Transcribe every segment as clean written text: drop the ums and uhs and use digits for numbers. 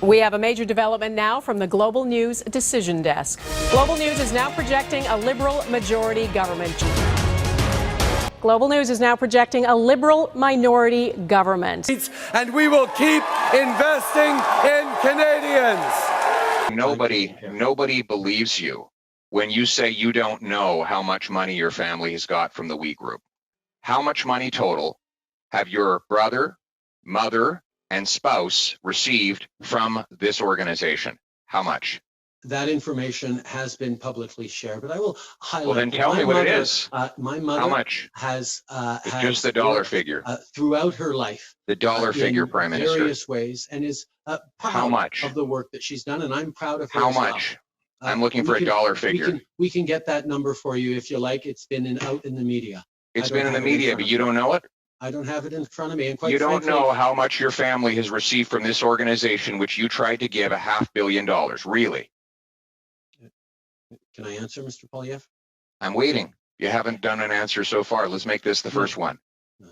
We have a major development now from the Global News Decision Desk. Global News is now projecting a Liberal majority government. Global News is now projecting a Liberal minority government. And we will keep investing in Canadians. Nobody believes you when you say you don't know how much money your family has got from the We Group. How much money total have your brother, mother, and spouse received from this organization? How much? That information has been publicly shared, but I will highlight. Well, then tell me what it is. My mother How much? has just the dollar figure. Throughout her life. The dollar figure, Prime Minister. In various ways, and is proud of the work that she's done, and I'm proud of her. How as well. much? I'm looking for a dollar figure. We can get that number for you if you like. It's been out in the media. It's been in the media, but you don't know it? I don't have it in front of me. And quite you don't frankly, know how much your family has received from this organization, which you tried to give $500 million, really? Can I answer, Mr. Poilievre? I'm waiting. You haven't done an answer so far. Let's make this the first one. No.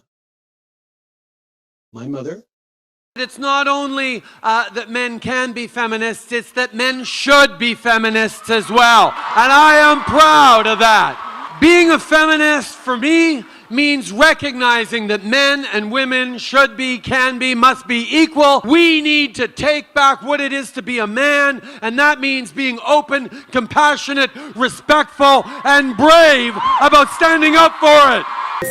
My mother. It's not only that men can be feminists, it's that men should be feminists as well. And I am proud of that. Being a feminist, for me, means recognizing that men and women should be, can be, must be equal. We need to take back what it is to be a man, and that means being open, compassionate, respectful, and brave about standing up for it.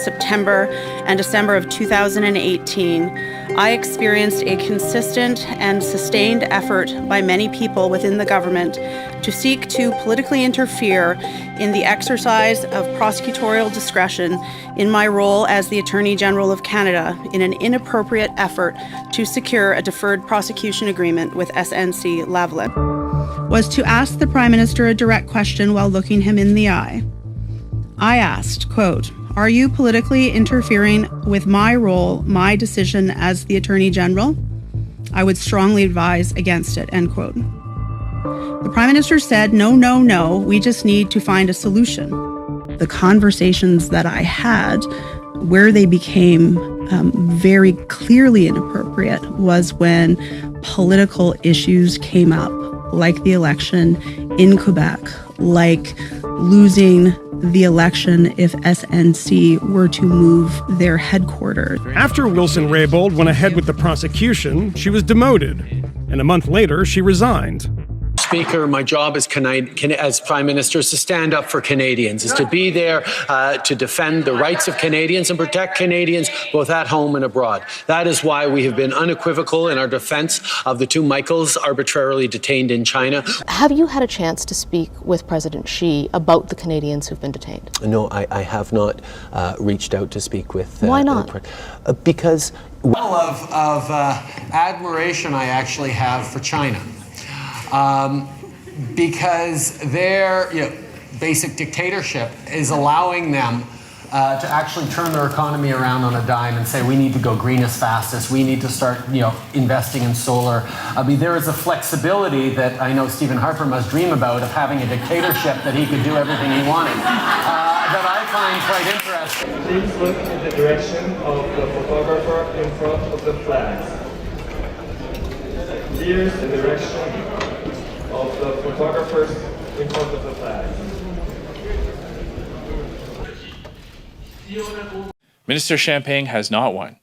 September and December of 2018, I experienced a consistent and sustained effort by many people within the government to seek to politically interfere in the exercise of prosecutorial discretion in my role as the Attorney General of Canada in an inappropriate effort to secure a deferred prosecution agreement with SNC-Lavalin. Was to ask the Prime Minister a direct question while looking him in the eye. I asked, quote, "Are you politically interfering with my role, my decision as the Attorney General? I would strongly advise against it," end quote. The Prime Minister said, no, we just need to find a solution. The conversations that I had, where they became very clearly inappropriate, was when political issues came up, like the election in Quebec, like losing the election if SNC were to move their headquarters. After Wilson-Raybould went ahead with the prosecution, she was demoted, and a month later, she resigned. Speaker, my job as Prime Minister is to stand up for Canadians, is to be there to defend the rights of Canadians and protect Canadians both at home and abroad. That is why we have been unequivocal in our defense of the two Michaels arbitrarily detained in China. Have you had a chance to speak with President Xi about the Canadians who've been detained? No, I have not reached out to speak with... Why not? Because... Of admiration I actually have for China. Because their basic dictatorship is allowing them to actually turn their economy around on a dime and say we need to go green as fast as we need to start investing in solar. I mean, there is a flexibility that I know Stephen Harper must dream about, of having a dictatorship that he could do everything he wanted, that I find quite interesting. Please look in the direction of the photographer in front of the flags. Here's the direction of the photographers in front of the flag. Minister Champagne has not one,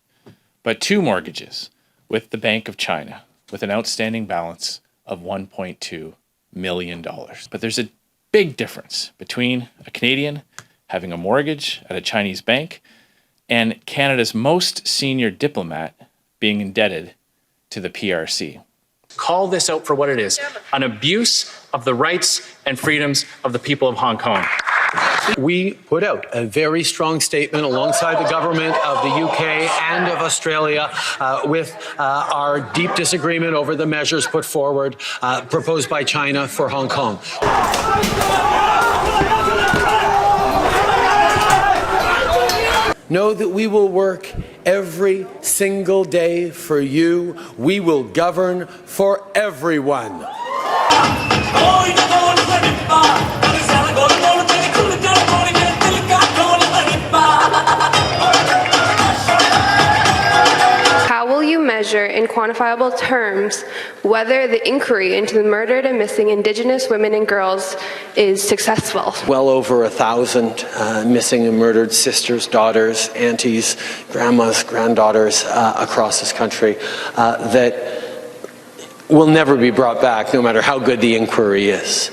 but two mortgages with the Bank of China, with an outstanding balance of $1.2 million. But there's a big difference between a Canadian having a mortgage at a Chinese bank and Canada's most senior diplomat being indebted to the PRC. Call this out for what it is, an abuse of the rights and freedoms of the people of Hong Kong. We put out a very strong statement alongside the government of the UK and of Australia with our deep disagreement over the measures put forward, proposed by China for Hong Kong. Know that we will work every single day for you. We will govern for everyone. How will you measure in quantifiable terms whether the inquiry into the murdered and missing Indigenous women and girls is successful? Well over 1,000 missing and murdered sisters, daughters, aunties, grandmas, granddaughters across this country that will never be brought back, no matter how good the inquiry is.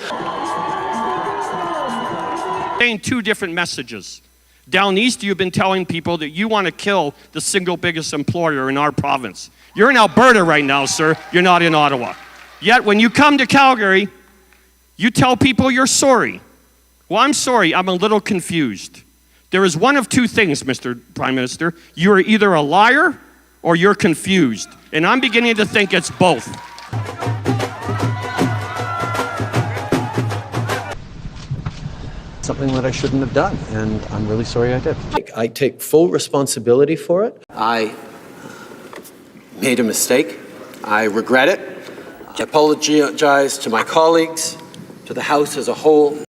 Saying two different messages. Down east, you've been telling people that you want to kill the single biggest employer in our province. You're in Alberta right now, sir. You're not in Ottawa. Yet when you come to Calgary, you tell people you're sorry. Well, I'm sorry. I'm a little confused. There is one of two things, Mr. Prime Minister. You are either a liar or you're confused. And I'm beginning to think it's both. Something that I shouldn't have done, and I'm really sorry I did. I take full responsibility for it. I made a mistake. I regret it. I apologize to my colleagues, to the House as a whole,